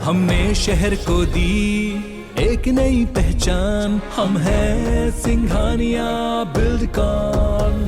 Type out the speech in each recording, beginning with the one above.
हमने शहर को दी एक नई पहचान, हम हैं सिंघानिया बिल्डकॉन।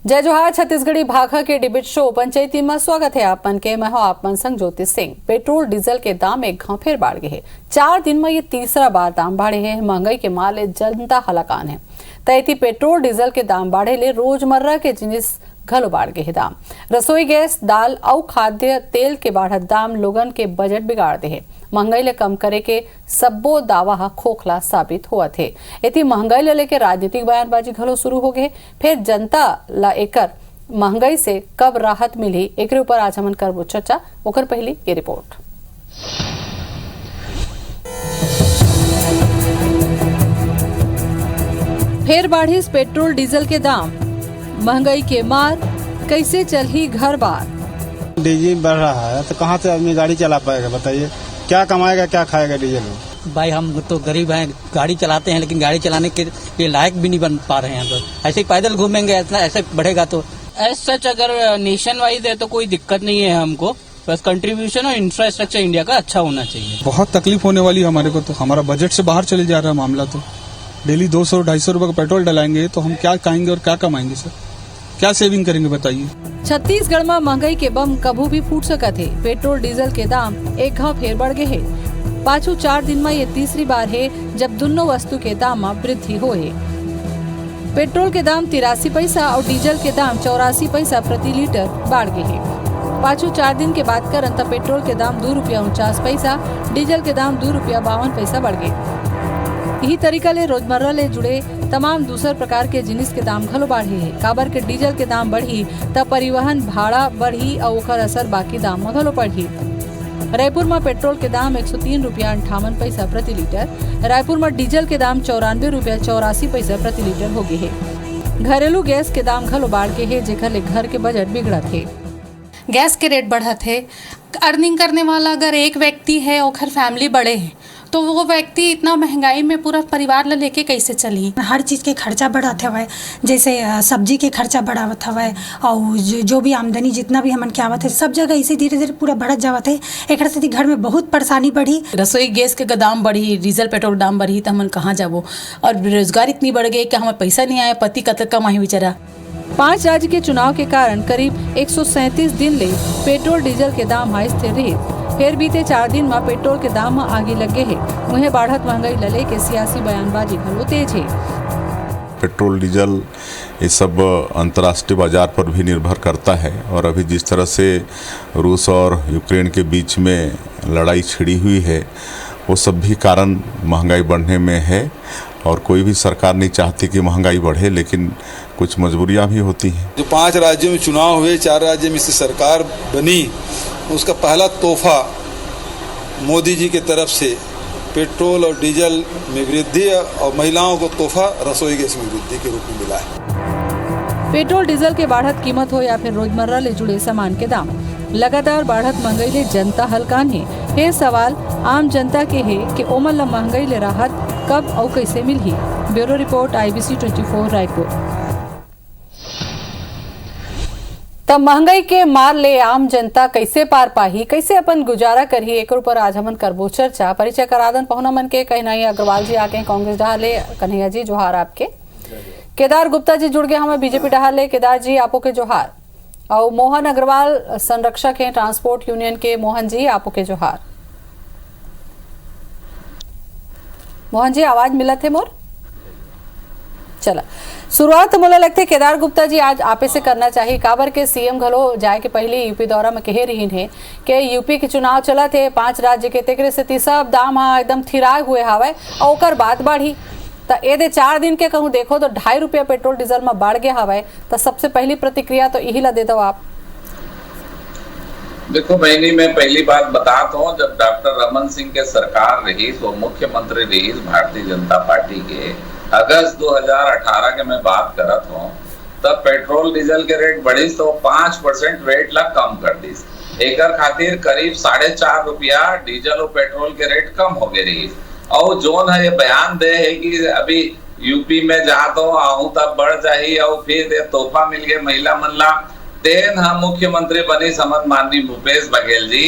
जय जोहार। छत्तीसगढ़ी भाखा के डिबेट शो पंचायती में स्वागत है आपन के। मैं हूं आपन संग ज्योति सिंह। पेट्रोल डीजल के दाम एक घाव फिर बढ़ गए हैं। 4 दिन में ये तीसरा बार दाम बढ़े हैं। महंगाई के माले जनता हलाकान है। तैती पेट्रोल डीजल के दाम बढ़े ले रोजमर्रा के जिनिस घलो बढ़ गए दाम। रसोई गैस, दाल और खाद्य तेल के बढ़त दाम लोगन के बजट बिगाड़ दे है। महंगाई ले कम करे के सब्बो दावा खोखला साबित हुआ थे। इतनी महंगाई ले लेके राजनीतिक बयानबाजी घलो शुरू हो गए। फिर जनता ला एकर महंगाई से कब राहत मिली, एक ऊपर आज हमन करबो चर्चा। ओकर पहली ये रिपोर्ट। फिर बढ़िस पेट्रोल डीजल के दाम, महंगाई के मार कैसे चली घर बार। डीजल बढ़ रहा है तो कहाँ से आदमी गाड़ी चला पाएगा बताइए, क्या कमाएगा क्या खाएगा डीजल में। भाई हम तो गरीब हैं, गाड़ी चलाते हैं लेकिन गाड़ी चलाने के लिए लायक भी नहीं बन पा रहे हैं। तो ऐसे ही पैदल घूमेंगे, ऐसे बढ़ेगा तो सच अगर नेशन वाइज है तो कोई दिक्कत नहीं है हमको। बस कंट्रीब्यूशन और इंफ्रास्ट्रक्चर इंडिया का अच्छा होना चाहिए। बहुत तकलीफ होने वाली है हमारे को, तो हमारा बजट से बाहर चले जा रहा है मामला। तो डेली 200-250 रुपए का पेट्रोल डलाएंगे तो हम क्या खाएंगे और क्या कमाएंगे सर, क्या सेविंग करेंगे बताइए। छत्तीसगढ़ में महंगाई के बम कभू भी फूट सका थे। पेट्रोल डीजल के दाम एक घाव फेर बढ़ गए है। पाछू 4 दिन में ये तीसरी बार है जब दोनों वस्तु के दाम में वृद्धि हुए। पेट्रोल के दाम 83 पैसा और डीजल के दाम 84 पैसा प्रति लीटर बढ़ गए है। पाछू 4 दिन के बाद करन तब पेट्रोल के दाम 2 रुपया 49 पैसा, डीजल के दाम 2 रुपया 52 पैसा बढ़ गए। यही तरीका ले रोजमर्रा ले जुड़े तमाम दूसर प्रकार के जिनिस के दाम घलो बढ़े है। काबर के डीजल के दाम बढ़ी तब परिवहन भाड़ा बढ़ी और ओकर असर बाकी दाम में घलो बढ़ी। रायपुर में पेट्रोल के दाम 103 रुपया 58 पैसा प्रति लीटर, रायपुर में डीजल के दाम 94 रुपया 84 पैसा प्रति लीटर हो गए है। घरेलू गैस के दाम घलो बढ़ के है, जेकर ले घर के बजट बिगड़त है। गैस के रेट बढ़त है। अर्निंग करने वाला अगर एक व्यक्ति है और घर फैमिली बड़े हैं तो वो व्यक्ति इतना महंगाई में पूरा परिवार ला लेके कैसे चली। हर चीज़ के खर्चा बढ़त हवे, जैसे सब्जी के खर्चा बढ़ावत हवे और जो भी आमदनी जितना भी हमन के आवत है सब जगह इसे धीरे धीरे पूरा बढ़त जावत है। एक से घर में बहुत परेशानी बढ़ी। रसोई गैस के दाम बढ़ी, डीजल पेट्रोल दाम बढ़ी तो हमन कहाँ जाबो। और बेरोजगार इतनी बढ़ गई कि हमें पैसा नहीं आया, पति कतक कमाई बेचारा। 5 राज्य के चुनाव के कारण करीब 137 दिन ले पेट्रोल डीजल के दाम हाई स्थिर रहे। फिर बीते 4 दिन में पेट्रोल के दाम में आगे लगे है। उन्हें बढ़त महंगाई लले के सियासी बयानबाजी घलो तेज है। पेट्रोल डीजल ये सब अंतर्राष्ट्रीय बाजार पर भी निर्भर करता है और अभी जिस तरह से रूस और यूक्रेन के बीच में लड़ाई छिड़ी हुई है वो सब भी कारण महंगाई बढ़ने में है। और कोई भी सरकार नहीं चाहती कि महंगाई बढ़े, लेकिन कुछ मजबूरियां भी होती हैं। जो 5 राज्यों में चुनाव हुए, 4 राज्यों में से सरकार बनी, उसका पहला तोहफा मोदी जी की तरफ से पेट्रोल और डीजल में वृद्धि और महिलाओं को तोहफा रसोई गैस में वृद्धि के रूप में मिला है। पेट्रोल डीजल के बढ़त कीमत हो या फिर रोजमर्रा ले जुड़े सामान के दाम, लगातार बढ़त महंगाई ले जनता हलकान है। फिर सवाल आम जनता के है कि ओमन ला महंगाई ले राहत कब और कैसे मिलही। Bureau report IBC 24 Raipur. तब महंगाई के मार ले आम जनता कैसे पार पाही, कैसे अपन गुजारा करही, एक ऊपर आज हमन करबो चर्चा। परिचय करादन पहुना मन के कन्हैया अग्रवाल जी आके कांग्रेस डहार ले। कन्हैया जी जोहार आपके। केदार गुप्ता जी जुड़ गए हमें बीजेपी डहार ले। केदार जी आपो के जोहार। और मोहन अग्रवाल संरक्षक हैं ट्रांसपोर्ट यूनियन के। मोहन जी आपो के जोहार। मोहन जी आवाज मिला थे मोर। चला शुरुआत तो मोला लगते केदार गुप्ता जी आज आपे से करना चाहिए। काबर के सीएम घलो जाए के पहले यूपी दौरा में कहे रही है कि यूपी के चुनाव चला थे 5 राज्य के, तेकरे से सब दाम एकदम थिराए हुए हवे और ओकर बात बढ़ी। तो ये 4 दिन के कहूँ देखो तो 2.5 रुपया पेट्रोल डीजल में बढ़ गया हवे। तो सबसे पहली प्रतिक्रिया तो यही ला दे दो आप। देखो बहनी, मैं पहली बात बताता हूँ, जब डॉक्टर रमन सिंह के सरकार रही तो मुख्यमंत्री रही भारतीय जनता पार्टी के, अगस्त 2018 के मैं बात करत हूँ, तब पेट्रोल डीजल के रेट बढ़ी तो 5% रेट ला कम कर दी। एकर खातिर करीब 4.5 रुपया डीजल और पेट्रोल के रेट कम हो गए रही। और जोन है ये बयान दे है कि अभी यूपी में जा तो आहू तब बढ़ जाही और फिर तोहफा मिल गए महिला मन ला तेन हम मुख्यमंत्री बनी समझ माननीय भूपेश बघेल जी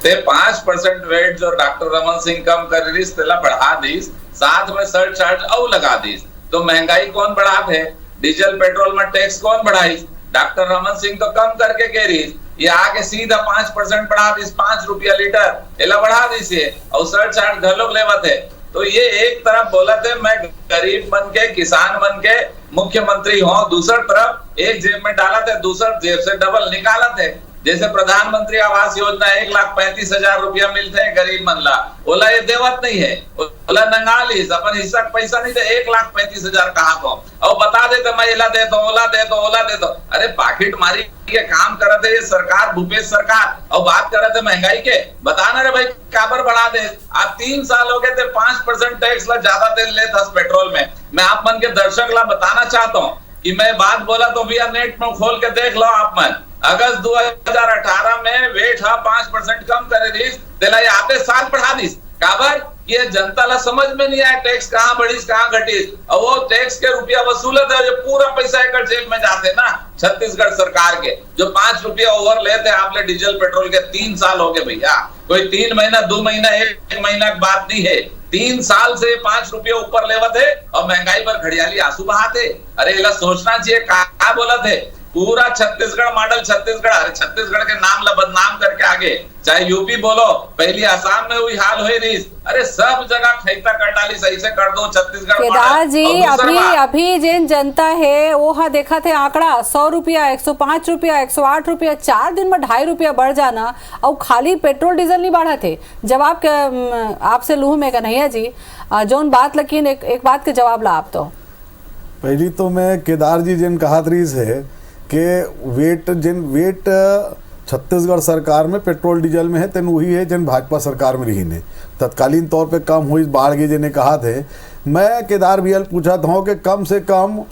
ते 5% वेट जो डॉक्टर रमन सिंह कम कर रही तेला बढ़ा दीस, साथ में सर्च चार्ज और लगा दीस। तो महंगाई कौन बढ़ात है? डीजल पेट्रोल में टैक्स कौन बढ़ाई? डॉक्टर रमन सिंह तो कम करके कह रही, ये आके सीधा 5% बढ़ा दीस, 5 रुपया लीटर एला बढ़ा दीजिए और सर्च चार्ज घर लोग लेवत है। तो ये एक तरफ बोला थे मैं गरीब बन के किसान बन के मुख्यमंत्री हूँ, दूसरी तरफ एक जेब में डाला थे, दूसर जेब से डबल निकाला थे। जैसे प्रधानमंत्री आवास योजना 1,35,000 रुपया मिलते हैं गरीब मन ला, ओला ये देवत नहीं है, ओला नंगाली अपन हिस्सा पैसा नहीं थे, 1,35,000 कहा तो और बता देते मैं एला दे दो, ओला दे दो, ओला दे दो। अरे पाकिट मारी के काम करते ये सरकार, भूपेश सरकार, और बात करते थे महंगाई के, बताना रे भाई काबर बढ़ा दे। आप 3 साल हो गए थे 5% टैक्स ला ज्यादा तेल ले था पेट्रोल में। मैं आप मन के दर्शक ला बताना चाहता हूँ कि मैं बात बोला तो भैया नेट में खोल के देख लो आप मन। अगस्त 2018 में वेट 5% कम करे दीस, तेला आते साल बढ़ा दीस। काबर ये जनता ला समझ में नहीं आया टैक्स कहाँ बढ़ीस कहाँ घटीस, और वो टैक्स के रुपया वसूलत है, जो पूरा पैसा एक जेब में जाते ना छत्तीसगढ़ सरकार के, जो 5 रुपया ओवर लेते आपने डीजल पेट्रोल के। 3 साल हो गए भैया, कोई 3 महीना 2 महीना 1 महीना की बात नहीं है, 3 साल से 5 रुपये ऊपर लेवत है और महंगाई पर घड़ियाली आंसू बहाते। अरे इला सोचना चाहिए क्या बोला थे, पूरा छत्तीसगढ़ मॉडल छत्तीसगढ़, अरे छत्तीसगढ़ के नाम ला बदनाम करके आगे, चाहे यूपी बोलो, पहली आसाम में हुई हाल हुई रही, अरे सब जगह खैता कर डाली, सही से कर दो छत्तीसगढ़। केदार जी अभी जिन जनता है वो हा देखा थे आंकड़ा 100 रुपया, 105 रुपया, 108 रुपया, 4 दिन में 2.5 रुपया बढ़ जाना, और खाली पेट्रोल डीजल नहीं बढ़ा थे। जवाब आपसे लूह में कन्हैया जी जोन बात, लेकिन एक बात के जवाब ला आप। तो पहली तो मैं केदार जी जिन कहा है कि वेट छत्तीसगढ़ सरकार में पेट्रोल डीजल में है तेन वही है जिन भाजपा सरकार में रही ने तत्कालीन तौर पे कम हुई बाढ़ के जिन्हें कहा थे। मैं केदार भैया पूछा था कि कम से कम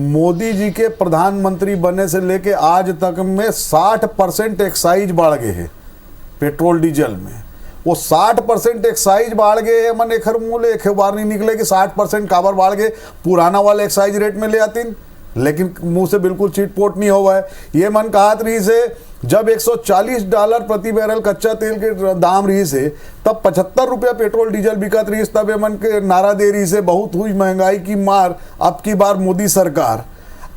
मोदी जी के प्रधानमंत्री बनने से लेके आज तक में 60% एक्साइज बढ़ गए हैं पेट्रोल डीजल में। वो 60% एक्साइज बढ़ गए है, मन एक मूल्य एक बार नहीं निकले कि 60% काबर बढ़ गए, पुराना वाला एक्साइज रेट में ले आती, लेकिन मुंह से बिल्कुल चीटपोट नहीं हुआ है। ये मन कहा रही से जब $140 प्रति बैरल कच्चा तेल के दाम रही से, तब 75 रुपया पेट्रोल डीजल बिकत रही, तब ये मन के नारा दे रही से बहुत हुई महंगाई की मार अब की बार मोदी सरकार।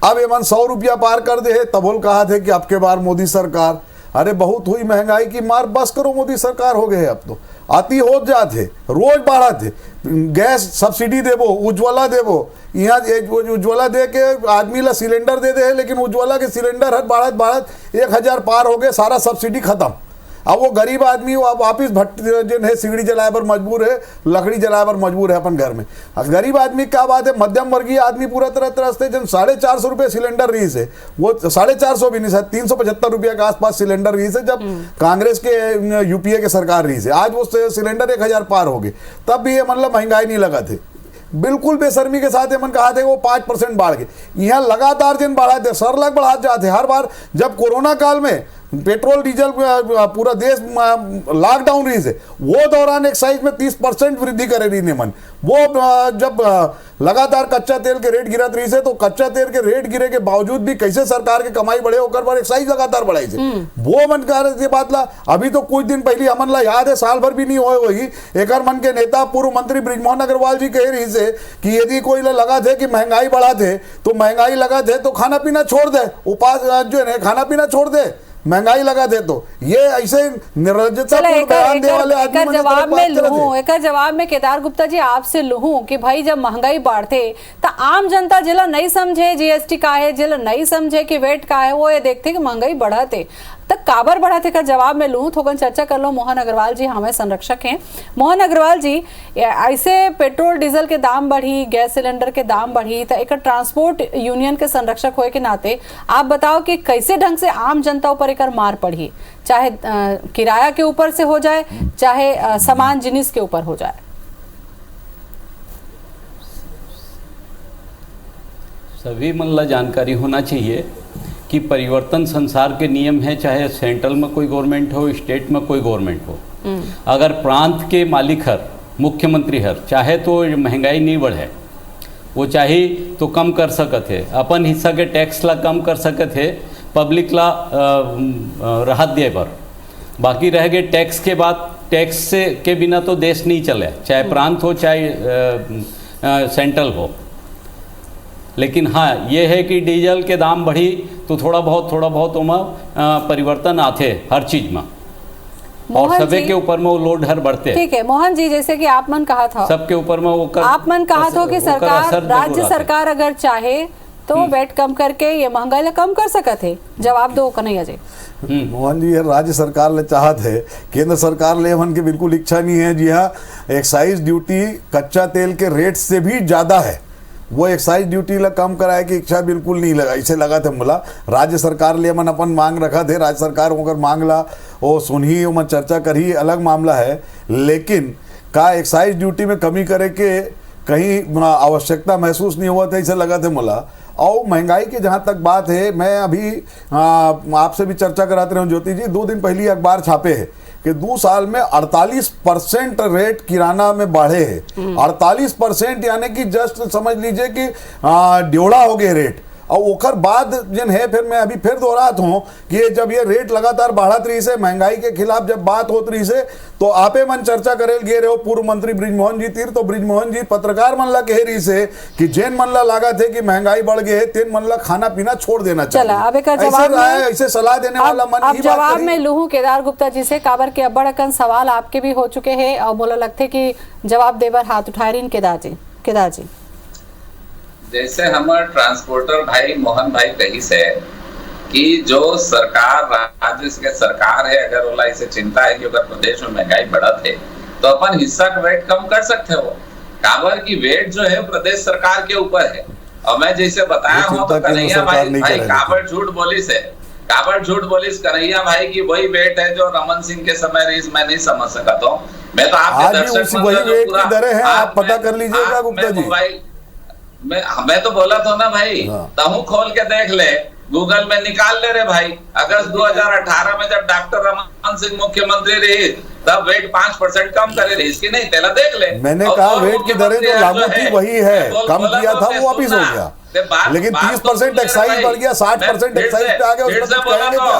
अब ये मन 100 रुपया पार कर दे, तब बोल कहा थे कि अब के बार मोदी सरकार। अरे बहुत हुई महंगाई की मार, बस करो मोदी सरकार हो गए। अब तो आती हो जाते, रोज बढ़ा थे, गैस सब्सिडी देवो, उज्ज्वला देवो, यहाँ उज्ज्वला दे के आदमी ला सिलेंडर दे दे, लेकिन उज्ज्वला के सिलेंडर हर बढ़त 1000 पार हो गए, सारा सब्सिडी खत्म। अब वो गरीब आदमी वापिस भट्टी जो है सीढ़ी जलाए पर मजबूर है, लकड़ी जलाए पर मजबूर है अपन घर में। गरीब आदमी क्या बात है, मध्यम वर्गीय आदमी पूरा तरह से जन 450 रुपये सिलेंडर रही से, वो 450 भी नहीं सर 375 रुपया के आसपास सिलेंडर रही से जब कांग्रेस के यूपीए के सरकार रही से। आज वो सिलेंडर 1000 पार हो गए, तब भी ये मतलब महंगाई नहीं लगा थे। बिल्कुल बेशर्मी के साथ मन कहा थे वो 5% बढ़ गए। यहाँ लगातार जिन बढ़ा थे, सरलग बढ़ा जाते। हर बार जब कोरोना काल में पेट्रोल डीजल पूरा देश लॉकडाउन रही से, वो दौरान एक्साइज में 30% वृद्धि करे रही ने मन। वो जब लगातार कच्चा तेल के रेट गिरत रही से, तो कच्चा तेल के रेट गिरे के बावजूद भी कैसे सरकार के कमाई बढ़े होकर पर एक्साइज लगातार बढ़ाई से। वो मन कह रहे बात ला, अभी तो कुछ दिन पहले हमन ला याद है, साल भर भी नहीं होए वही एक मन के नेता पूर्व मंत्री बृजमोहन अग्रवाल जी कह रही से कि यदि कोई लगा थे कि महंगाई बढ़ा थे, तो महंगाई लगा थे तो खाना पीना छोड़ दे, उपास जो है खाना पीना छोड़ दे, महंगाई लगा दे। तो ये ऐसे निर्लज्जतापूर्ण बयान दे वाले आदमी जवाब में केदार गुप्ता जी आपसे लूं कि भाई जब महंगाई बढ़ते तो आम जनता जिला नहीं समझे जीएसटी का है, जिला नहीं समझे कि वेट का है, वो ये देखते कि महंगाई बढ़ाते तक काबर बढ़ाते का जवाब में लूं। थोड़ा चर्चा कर लो। मोहन अग्रवाल जी हमें संरक्षक हैं। मोहन अग्रवाल जी, ऐसे पेट्रोल डीजल के दाम बढ़ी, गैस सिलेंडर के दाम बढ़ी, तो एक ट्रांसपोर्ट यूनियन के संरक्षक होए के नाते आप बताओ कि कैसे ढंग से आम जनता ऊपर एक मार पड़ी, चाहे किराया के ऊपर से हो जाए, चाहे सामान जिनिस के ऊपर हो जाए। सभी मन ला जानकारी होना चाहिए कि परिवर्तन संसार के नियम है, चाहे सेंट्रल में कोई गवर्नमेंट हो, स्टेट में कोई गवर्नमेंट हो। अगर प्रांत के मालिक हर, मुख्यमंत्री हर चाहे तो महंगाई नहीं बढ़े, वो चाहे तो कम कर सकत है, अपन हिस्सा के टैक्स ला कम कर सकत है, पब्लिक ला राहत दे पर। बाकी रह गए टैक्स के बाद, टैक्स से के बिना तो देश नहीं चले, चाहे प्रांत हो चाहे सेंट्रल हो। लेकिन हाँ ये है कि डीजल के दाम बढ़ी तो थोड़ा बहुत उमा परिवर्तन आते हर चीज में, और सभी के ऊपर में वो लोड हर बढ़ते। ठीक है मोहन जी, जैसे कि आप मन कहा था, सबके ऊपर में वो आप मन कहा था कि सरकार, राज्य सरकार अगर चाहे तो वेट कम करके ये महंगाई ला कम कर सकत है। जवाब दो कन्हैया जी। मोहन जी, राज्य सरकार ले चाहत है, केंद्र सरकार ले मन की बिल्कुल इच्छा नहीं है। जी हाँ, एक्साइज ड्यूटी कच्चा तेल के रेट से भी ज्यादा है, वो एक्साइज ड्यूटी ला कम कराए की इच्छा बिल्कुल नहीं लगा, इसे लगा थे बोला राज्य सरकार ले मन अपन मांग रखा थे, राज्य सरकार होकर मांग ला वो सुनही मन चर्चा करी अलग मामला है। लेकिन का एक्साइज ड्यूटी में कमी करे के कहीं आवश्यकता महसूस नहीं हुआ था, इसे लगा थे बोला। और महंगाई की जहाँ तक बात है, मैं अभी आपसे भी चर्चा कराते रहा हूँ ज्योति जी, 2 दिन पहले अखबार छापे है कि 2 साल में 48% रेट किराना में बढ़े हैं। 48% यानी कि जस्ट समझ लीजिए कि 1.5 हो गए रेट। और ओकर बाद जिन है, फिर मैं अभी फिर दोहरात हूँ कि जब ये रेट लगातार बढ़त रही से, महंगाई के खिलाफ जब बात होत रही से, तो आपे मन चर्चा करे गे रहे हो पूर्व मंत्री ब्रिजमोहन जी तीर, तो ब्रिजमोहन जी पत्रकार मन ला कह रही से कि जैन मन ला लागत है कि महंगाई बढ़ गई है, तेन मन ला खाना पीना छोड़ देना चाहिए। ऐसे सलाह देने वाला मन अब जवाब में लूहू केदार गुप्ता जी से, काबर के अब्बड़ अकन सवाल आपके भी हो चुके हैं और बोला लगते कि जवाब देवर हाथ उठाए रही केदार जी। जैसे हमारे ट्रांसपोर्टर भाई मोहन भाई कही से कि जो सरकार, राज्य के सरकार है, अगर ओला इसे चिंता है कि अगर प्रदेश में महंगाई बढ़त है तो अपन हिस्सा का वेट कम कर सकते हो। काबर की वेट जो है प्रदेश सरकार के ऊपर है। और मैं जैसे बताया हूँ तो कन्हैया भाई काबर झूठ बोलिस है, काबर झूठ बोलिस कन्हैया भाई की वही वेट है जो रमन सिंह के समय रही, मैं नहीं समझ सका। तो मैं तो आपके दर्शक आप पता कर लीजिएगा गुप्ता जी। मैं तो बोला था ना भाई, तहु खोल के देख ले, गूगल में निकाल ले रे भाई। अगस्त 2018 में जब डॉक्टर रमन सिंह मुख्यमंत्री रही तब वेट 5% कम करे रही, इसकी नहीं तेला देख ले। मैंने कहा वेट की दरें जो लागू थी वही है, कम किया था वो वापिस हो गया, लेकिन 30% एक्साइज बढ़ गया, 60% एक्साइज पे आ गया।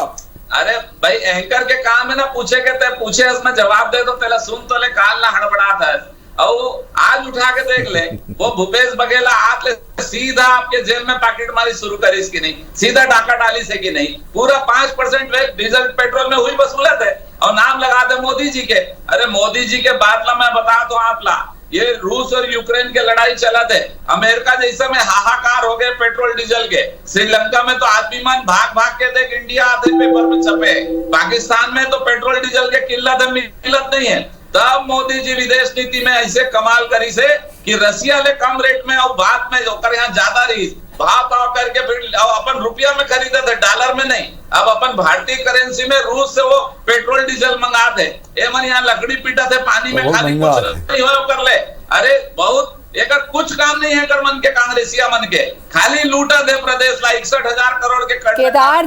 अरे भाई एंकर के काम है ना पूछे के, ते पूछे उसमें जवाब दे दो, तेला सुन तो ले काल ना हड़बड़ा था। और आज उठा के देख ले, वो भूपेश बघेला हाथ ले सीधा आपके जेल में पैकेट मारी शुरू करी इसकी नहीं, सीधा डाका डाली से की नहीं, पूरा 5% वेट डीजल पेट्रोल में हुई वसूलत है और नाम लगा दे मोदी जी के। अरे मोदी जी के बाद ला मैं बता दो आप ला, ये रूस और यूक्रेन के लड़ाई चला थे, अमेरिका जैसे में हाहाकार हो गए पेट्रोल डीजल के, श्रीलंका में तो आदमी मन भाग भाग के देख इंडिया आधे पेपर में छपे, पाकिस्तान में तो पेट्रोल डीजल के किल्लत नहीं है। तब मोदी जी विदेश नीति में ऐसे कमाल करी से कि रसिया ले कम रेट में और बाद में होकर यहाँ ज्यादा रही भाव करके फिर अपन रुपया में खरीदे थे, डॉलर में नहीं। अब अपन भारतीय करेंसी में रूस से वो पेट्रोल डीजल मंगाते, ए मन यहाँ लकड़ी पीटा थे पानी में, खाली कुछ नहीं हो कर ले। अरे बहुत एक कुछ काम नहीं है कर मन के कांग्रेसिया मन के, खाली लूटा दे प्रदेश ला 61,000 करोड़ के। केदार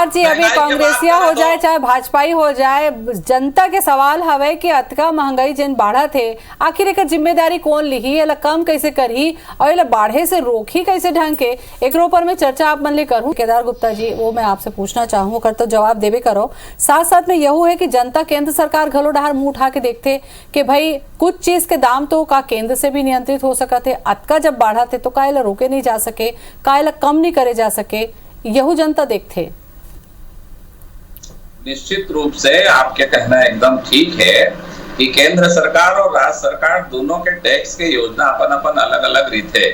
जी अभी कांग्रेसिया हो जाए चाहे भाजपाई हो जाए, जनता के सवाल हवे कि अतका महंगाई जिन बढ़ा थे, आखिर एक जिम्मेदारी कौन लिही, ये कम कैसे करही और ये बाढ़े से रोकी कैसे ढंग के, एक ऊपर में चर्चा आप मन ले करूँ। केदार गुप्ता जी वो मैं आपसे पूछना चाहूँ, कर तो जवाब देवे करो। साथ साथ में यहू है कि जनता केंद्र सरकार घलो डहार मुंह उठा के देखते कि भाई कुछ चीज के दाम तो का केंद्र से भी नियंत्रित हो सका थे, अतका जब बढ़ा थे तो कायला रोके नहीं जा सके, कायला कम नहीं करे जा सके, यहू जनता देखते। निश्चित रूप से आपके कहना एकदम ठीक है कि केंद्र सरकार और राज्य सरकार दोनों के टैक्स के योजना अपन अलग अलग रीते।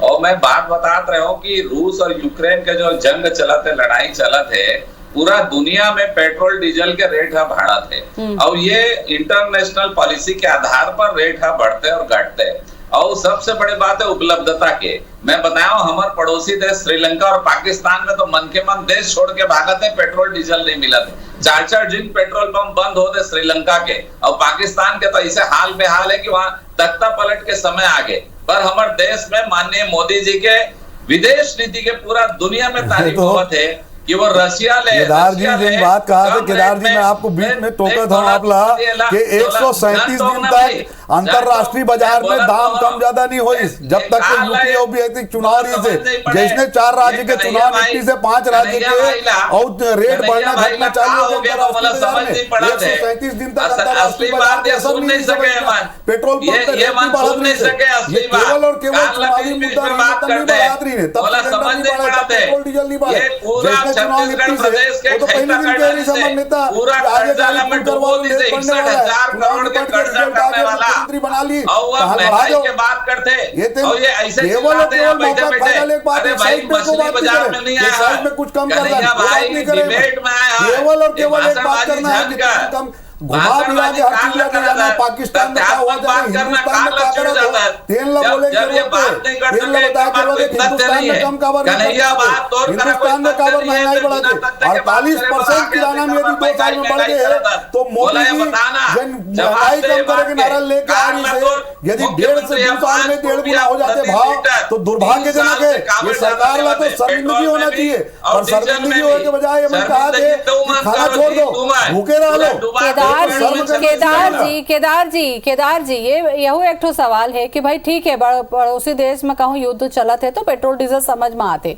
और मैं बात बताते रहा हूँ कि रूस और यूक्रेन के जो जंग चला थे, लड़ाई चला थे, पूरा दुनिया में पेट्रोल डीजल के रेट है बढ़ा थे और ये इंटरनेशनल पॉलिसी के आधार पर रेट है बढ़ते और घटते। और सबसे बड़ी बात है उपलब्धता के। मैं बताया हमारे पड़ोसी देश श्रीलंका और पाकिस्तान में तो मन के मन देश छोड़ के भागते, पेट्रोल डीजल नहीं मिला थे, 4-4 दिन पेट्रोल पंप बंद होते श्रीलंका के। और पाकिस्तान के तो ऐसे हाल बेहाल है कि वहां तख्ता पलट के समय आ गए। पर हमारे देश में माननीय मोदी जी के विदेश नीति के पूरा दुनिया में तारीफ बहुत है कि वो रशिया ले। केदार जी जिन बात कहा था, केदार जी मैं आपको बीच में टोका था आप ला कि 137 दिन तक अंतरराष्ट्रीय बाजार में दाम कम ज्यादा नहीं हो जब तक यूपी और चुनाव रही से जैसे 4 राज्य के चुनाव निकली से 5 राज्य के और रेट बढ़ना घटना चालू हो गया अंतरराष्ट्रीय बाजार में 137 दिन तक अंतरराष्ट्रीय बाजार में असर नहीं सके पेट्रोल पंप पे बढ़ नहीं सके ये केवल और केवल चुनावी मुद्दा नहीं बढ़ा रही है तब पेट्रोल डीजल नहीं बढ़ा जैसे चुनाव निकली से वो तो पहले दिन कह रही समझ नेता आगे जाने करवा लो लेट पड़ने वाला है चुनाव निकल के रिजल्ट आ गया मुख्यमंत्री बना ली कहां बढ़ा दो बात करते ये ऐसे केवल और केवल मौका फायदा ले बात साइड पे को बात नहीं है साइड में कुछ कम कर रहा है नहीं करेगा केवल और केवल एक बात करना है कि कम घुमा फिरा के हर चीज लेके जाना पाकिस्तान में क्या हुआ जाए हिंदुस्तान में क्या करा तेल ला बोले जरूरत है तेल ला बता के बोले हिंदुस्तान में कम काबर हिंदुस्तान में काबर महंगाई बढ़ा दे 48% किराना में यदि 2 साल में बढ़ गए तो मोदी जी जन महंगाई कम करेंगे नारा लेके आ रही से यदि 1.5 से 2 साल में 1.5 गुना हो जाते भाव तो दुर्भाग्यजनक है ये सरकार ला तो शर्मिंदगी होना चाहिए और शर्मिंदगी होने के बजाय हम कहा दे खाना छोड़ दो भूखे रह लो केदार जी यही एक ठो सवाल है कि भाई ठीक है पड़ोसी देश में कहूँ युद्ध चलत है तो पेट्रोल डीजल समझ में आते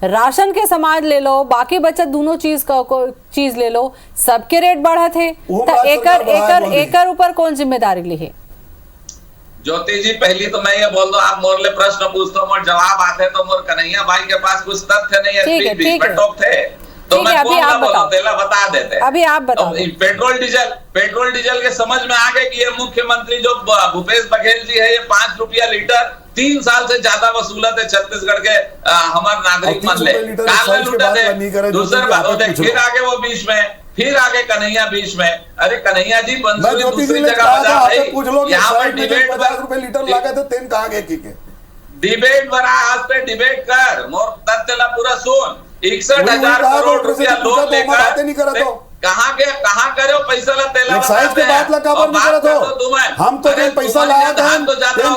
राशन के समाज ले लो बाकी बचत दोनों चीज ले लो सबके रेट बढ़त है तो एकर ऊपर कौन जिम्मेदारी ली है? ज्योति जी पहली तो मैं ये बोल दो आप मोर ले प्रश्न पूछते हो मोर जवाब आते तो मोर कन्हैया भाई के पास कुछ तथ्य नहीं है बीच में टोक थे तो मैं बता देते अभी आप बताओ पेट्रोल डीजल के समझ में आ गए कि ये मुख्यमंत्री जो भूपेश बघेल जी है ये 5 रुपया लीटर 3 साल से ज्यादा वसूलत है छत्तीसगढ़ के हमारे नागरिक मन ले दूसरी बात फिर आगे वो बीच में फिर आगे कन्हैया बीच में अरे कन्हैया जी बंसुरी दूसरी जगह बजा यहाँ पर डिबेट 50 रुपए लीटर लगा तो तेल कहाँ गए डिबेट बना आज पे डिबेट कर मोर तथ्य ला पूरा सुन 61,000 करोड़ रुपया लोन लेकर कहाँ करे पैसा ला तेला एक्साइज के बात ला काबर नहीं करत हो हम तो जन पैसा लाया था हम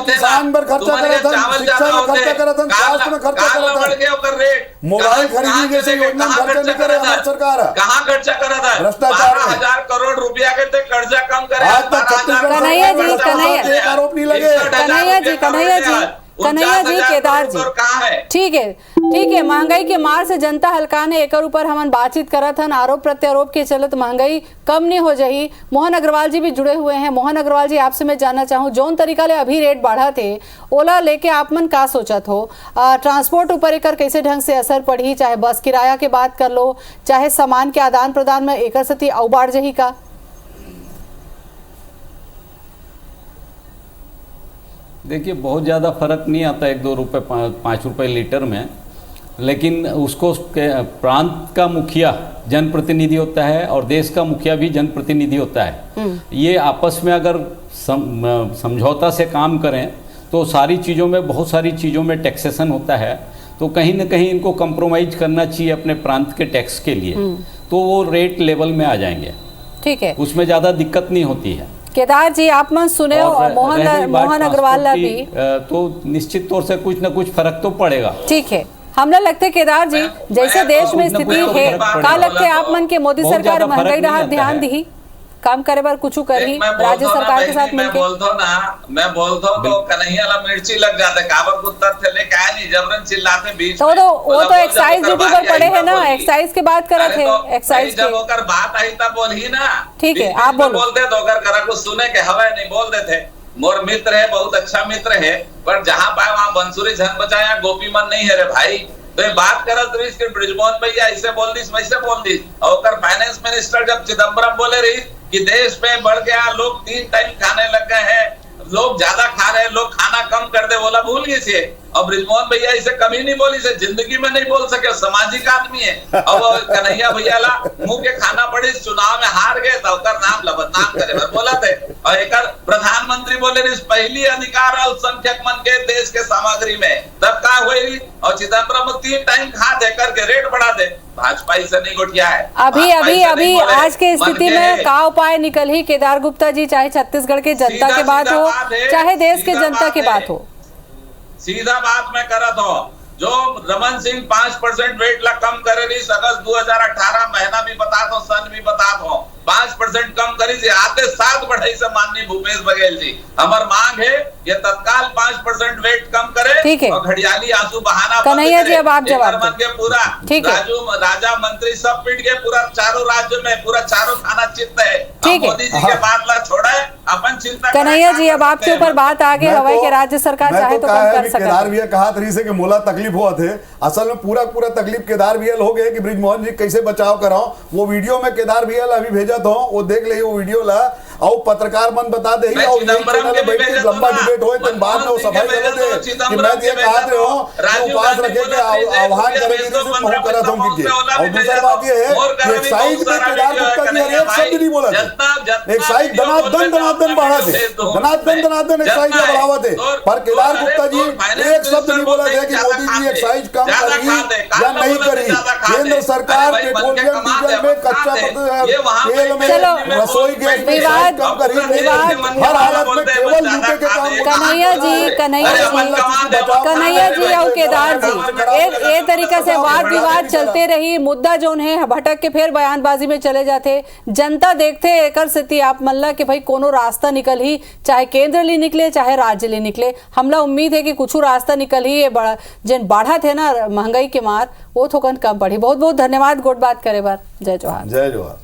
किसान पर खर्चा करत हम शिक्षा में खर्चा करत हम स्वास्थ्य में खर्चा करत हम मोबाइल खरीदने जैसे योजना में खर्चा नहीं करे हमारी सरकार कहाँ खर्चा करत है भ्रष्टाचार 12,000 करोड़ रुपया के कर्जा कम करे आज तक छत्तीसगढ़ कन्हैया आरोप नहीं लगे कन्हैया जी केदार जी ठीक है महंगाई के मार से जनता हल्काने एक ऊपर हमन बातचीत करत हन आरोप प्रत्यारोप के चलत महंगाई कम नहीं हो जाही। मोहन अग्रवाल जी भी जुड़े हुए हैं। मोहन अग्रवाल जी आपसे मैं जानना चाहूँ जौन तरीका ले अभी रेट बढ़ा थे ओला लेके आप मन का सोचत हो ट्रांसपोर्ट ऊपर एक कैसे ढंग से असर पड़ी चाहे बस किराया के बात कर लो चाहे सामान के आदान प्रदान में एक सती औ बाढ़ जही का? देखिए बहुत ज़्यादा फर्क नहीं आता 1-2 रुपये 5 रुपये लीटर में लेकिन उसको प्रांत का मुखिया जनप्रतिनिधि होता है और देश का मुखिया भी जनप्रतिनिधि होता है। ये आपस में अगर समझौता से काम करें तो सारी चीज़ों में बहुत सारी चीज़ों में टैक्सेशन होता है तो कहीं ना कहीं इनको कंप्रोमाइज करना चाहिए अपने प्रांत के टैक्स के लिए तो वो रेट लेवल में आ जाएंगे। ठीक है उसमें ज़्यादा दिक्कत नहीं होती है। केदार जी आप मन सुने और मोहन अग्रवाल भी तो निश्चित तौर से कुछ न कुछ फर्क तो पड़ेगा। ठीक है हमला लगते केदार जी जैसे देश में स्थिति है का लगते आप मन के मोदी सरकार महंगाई राहत ध्यान दी काम करे बार कुछ करी राज्य सरकार के साथ मिलकर मैं बोलता हूँ तो कन्हैया ला मिर्ची लग जाते काबर को तथ्य लेके आए नहीं जबरन चिल्लाते बीच तो वो तो एक्साइज ड्यूटी पर पड़े हैं ना एक्साइज की बात कर रहे थे एक्साइज जब होकर बात आई तब बोली ना ठीक है आप बोलते तो अगर करा कुछ सुने के हवा नहीं बोलते थे मोर मित्र है बहुत अच्छा मित्र है पर जहाँ पाए वहाँ बंसुरी झन बचाया गोपी मन नहीं है रे भाई तो ये बात करत रही कि ब्रिजमोहन भैया ऐसे बोल दी वैसे बोल दी और फाइनेंस मिनिस्टर जब चिदम्बरम बोले रही कि देश में बढ़ गया लोग 3 टाइम खाने लग गए हैं लोग ज्यादा खा रहे हैं लोग खाना कम कर दे बोला भूल गई से और ब्रिजमोहन भैया इसे कभी नहीं बोली से जिंदगी में नहीं बोल सके सामाजिक आदमी है अब कन्हैया भैया ला मुंह के खाना पड़ी चुनाव में हार गए तो नाम बदनाम करे बोला थे और एक प्रधानमंत्री बोले पहली अधिकार अल्पसंख्यक मन के देश के सामग्री में तब का हुई और चिदम्बरम 3 टाइम खा दे करके रेट बढ़ा दे भाजपा से नहीं गोटिया है अभी आज के स्थिति में का उपाय निकल ही केदार गुप्ता जी चाहे छत्तीसगढ़ के जनता की बात हो चाहे देश के जनता की बात हो सीधा बात मैं करत हो जो रमन सिंह 5% वेट ला कम करे रही अगस्त 2018 महीना भी बता दो सन भी बता दो 5% कम करी से आते 7 बढ़ाई से माननीय भूपेश बघेल जी। हमार मांग है ये तत्काल 5% वेट कम करे ठीक है। और घड़ियाली आंसू बहाना कन्हैया जी अब आप जवाब दें। के पूरा ठीक है। राजा मंत्री सब पीट के पूरा चारों राज्य में पूरा चारों थाना चित्त है। ठीक है। मोदी जी के बात ला छोड़ा है अपन चिंता। कन्हैया जी अब आपके ऊपर बात आ गई हवा कि राज्य सरकार चाहे तो कम कर सकती है। केदार भैया कहा तरी से कि मोला तकलीफ हुआ थे, असल में पूरा तकलीफ केदार भैया हो गए कि ब्रिजमोहन जी कैसे बचाव कराओ। वो वीडियो में केदार भैया अभी भेजा था, वो देख ले वो वीडियो ला और पत्रकार मन बता दे और लंबा डिबेट हो तो बाद में वो सफाई कर दे कि मैं ये कहा थे हो उपवास रखे के आह्वान करेंगे तो करा था उनकी। और दूसरी बात ये है कि एक्साइज में केदार गुप्ता जी एक शब्द नहीं बोला थे। एक्साइज धनाधन बढ़ा थे, धनाधन एक्साइज का बढ़ावा थे, पर केदार गुप्ता जी एक शब्द नहीं बोला थे कि मोदी जी एक्साइज कम करी या नहीं करी। केंद्र सरकार पेट्रोलियम डीजल में कच्चा तेल में रसोई गैस में कम करी हर हालत में केवल यूपी के काम। कन्हैया जी और केदार जी ये तरीका से वाद विवाद चलते रही, मुद्दा जो है भटक के फिर बयानबाजी में चले जाते। जनता देखते एकर स्थिति आप मल्ला कि भाई कोनो रास्ता निकल ही, चाहे केंद्र ली निकले चाहे राज्य ली निकले। हमला उम्मीद है कि कुछ रास्ता निकल ही, ये बड़ा जिन बढ़ा थे ना महंगाई के मार वो थोकन कम पड़ी। बहुत बहुत धन्यवाद गोट बात करे बार। जय जोहार। जय जोहार।